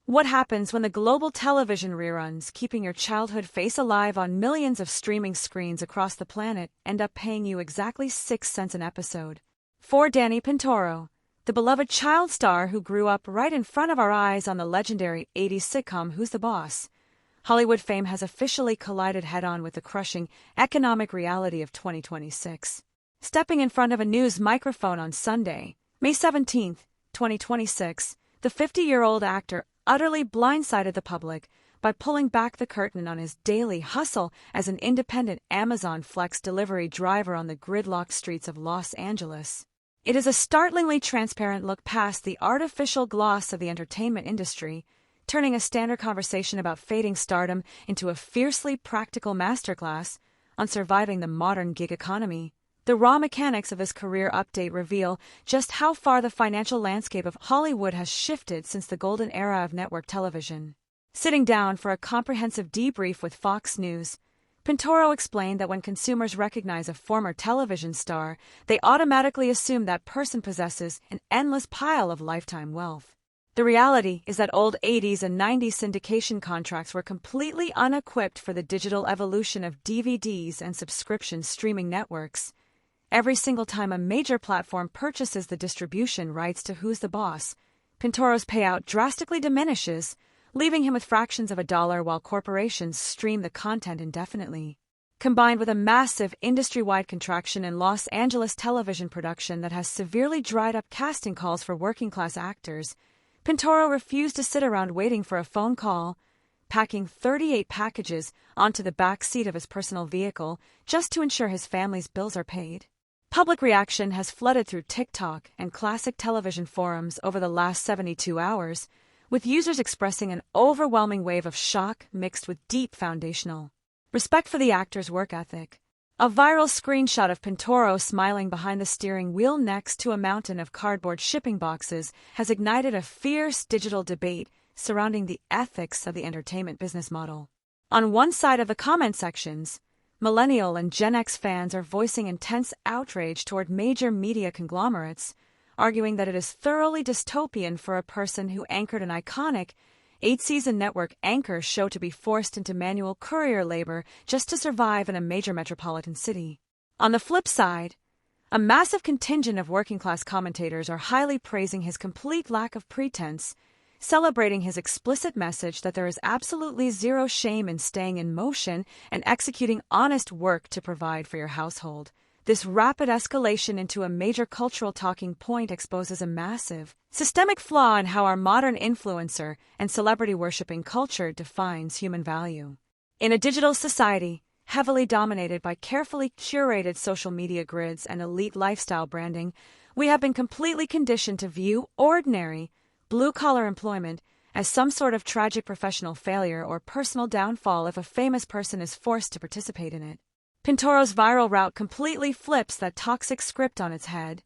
What happens when the global television reruns, keeping your childhood face alive on millions of streaming screens across the planet, end up paying you exactly 6 cents an episode? For Danny Pintauro, the beloved child star who grew up right in front of our eyes on the legendary 80s sitcom Who's the Boss, Hollywood fame has officially collided head-on with the crushing economic reality of 2026. Stepping in front of a news microphone on Sunday, May 17, 2026, the 50-year-old actor utterly blindsided the public by pulling back the curtain on his daily hustle as an independent Amazon Flex delivery driver on the gridlocked streets of Los Angeles. It is a startlingly transparent look past the artificial gloss of the entertainment industry, turning a standard conversation about fading stardom into a fiercely practical masterclass on surviving the modern gig economy. The raw mechanics of this career update reveal just how far the financial landscape of Hollywood has shifted since the golden era of network television. Sitting down for a comprehensive debrief with Fox News, Pintauro explained that when consumers recognize a former television star, they automatically assume that person possesses an endless pile of lifetime wealth. The reality is that old 80s and 90s syndication contracts were completely unequipped for the digital evolution of DVDs and subscription streaming networks. Every single time a major platform purchases the distribution rights to Who's the Boss, Pintauro's payout drastically diminishes, leaving him with fractions of a dollar while corporations stream the content indefinitely. Combined with a massive industry-wide contraction in Los Angeles television production that has severely dried up casting calls for working-class actors, Pintauro refused to sit around waiting for a phone call, packing 38 packages onto the back seat of his personal vehicle just to ensure his family's bills are paid. Public reaction has flooded through TikTok and classic television forums over the last 72 hours, with users expressing an overwhelming wave of shock mixed with deep foundational respect for the actor's work ethic. A viral screenshot of Pintauro smiling behind the steering wheel next to a mountain of cardboard shipping boxes has ignited a fierce digital debate surrounding the ethics of the entertainment business model. On one side of the comment sections, Millennial and Gen X fans are voicing intense outrage toward major media conglomerates, arguing that it is thoroughly dystopian for a person who anchored an iconic 8-season network anchor show to be forced into manual courier labor just to survive in a major metropolitan city. On the flip side, a massive contingent of working-class commentators are highly praising his complete lack of pretense, celebrating his explicit message that there is absolutely zero shame in staying in motion and executing honest work to provide for your household. This rapid escalation into a major cultural talking point exposes a massive, systemic flaw in how our modern influencer and celebrity-worshipping culture defines human value. In a digital society, heavily dominated by carefully curated social media grids and elite lifestyle branding, we have been completely conditioned to view ordinary, blue-collar employment as some sort of tragic professional failure or personal downfall if a famous person is forced to participate in it. Pintauro's viral route completely flips that toxic script on its head,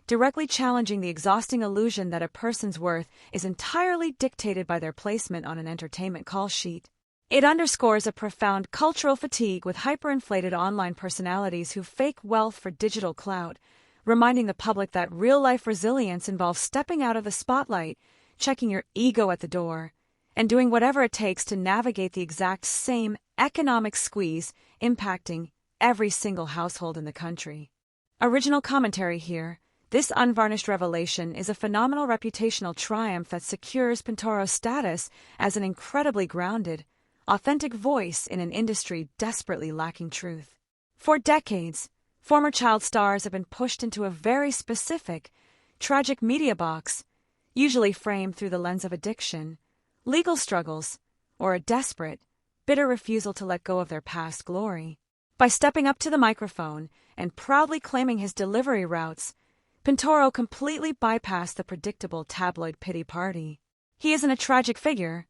directly challenging the exhausting illusion that a person's worth is entirely dictated by their placement on an entertainment call sheet. It underscores a profound cultural fatigue with hyperinflated online personalities who fake wealth for digital clout, reminding the public that real-life resilience involves stepping out of the spotlight, checking your ego at the door, and doing whatever it takes to navigate the exact same economic squeeze impacting every single household in the country. Original commentary here. This unvarnished revelation is a phenomenal reputational triumph that secures Pintauro's status as an incredibly grounded, authentic voice in an industry desperately lacking truth. For decades, former child stars have been pushed into a very specific, tragic media box, usually framed through the lens of addiction, legal struggles, or a desperate, bitter refusal to let go of their past glory. By stepping up to the microphone and proudly claiming his delivery routes, Pintauro completely bypassed the predictable tabloid pity party. He isn't a tragic figure.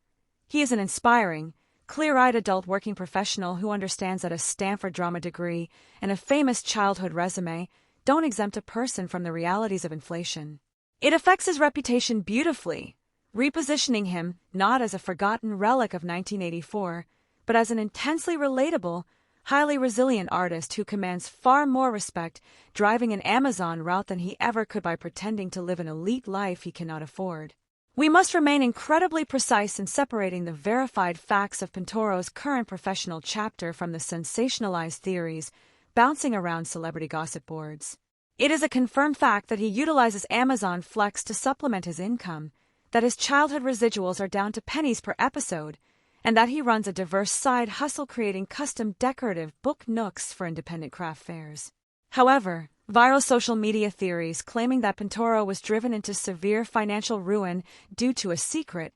He is an inspiring, clear-eyed adult working professional who understands that a Stanford drama degree and a famous childhood resume don't exempt a person from the realities of inflation. It affects his reputation beautifully, repositioning him not as a forgotten relic of 1984, but as an intensely relatable, highly resilient artist who commands far more respect driving an Amazon route than he ever could by pretending to live an elite life he cannot afford. We must remain incredibly precise in separating the verified facts of Pintauro's current professional chapter from the sensationalized theories bouncing around celebrity gossip boards. It is a confirmed fact that he utilizes Amazon Flex to supplement his income, that his childhood residuals are down to pennies per episode, and that he runs a diverse side hustle creating custom decorative book nooks for independent craft fairs. However, viral social media theories claiming that Pintauro was driven into severe financial ruin due to a secret,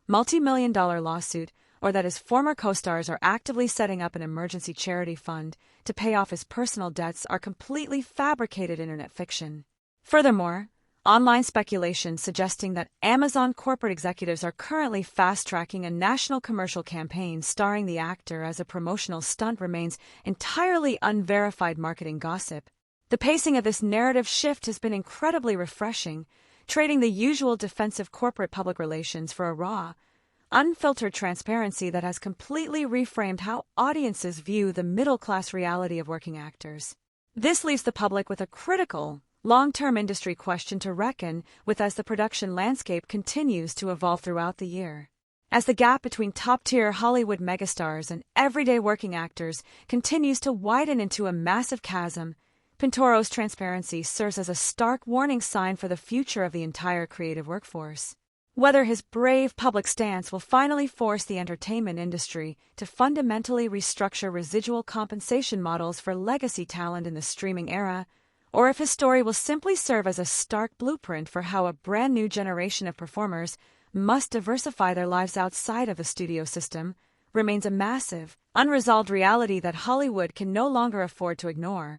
multi-million-dollar lawsuit, or that his former co-stars are actively setting up an emergency charity fund to pay off his personal debts are completely fabricated internet fiction. Furthermore, online speculation suggesting that Amazon corporate executives are currently fast-tracking a national commercial campaign starring the actor as a promotional stunt remains entirely unverified marketing gossip. The pacing of this narrative shift has been incredibly refreshing, trading the usual defensive corporate public relations for a raw, unfiltered transparency that has completely reframed how audiences view the middle-class reality of working actors. This leaves the public with a critical, long-term industry question to reckon with as the production landscape continues to evolve throughout the year. As the gap between top-tier Hollywood megastars and everyday working actors continues to widen into a massive chasm, Pintauro's transparency serves as a stark warning sign for the future of the entire creative workforce. Whether his brave public stance will finally force the entertainment industry to fundamentally restructure residual compensation models for legacy talent in the streaming era, or if his story will simply serve as a stark blueprint for how a brand new generation of performers must diversify their lives outside of the studio system, remains a massive, unresolved reality that Hollywood can no longer afford to ignore.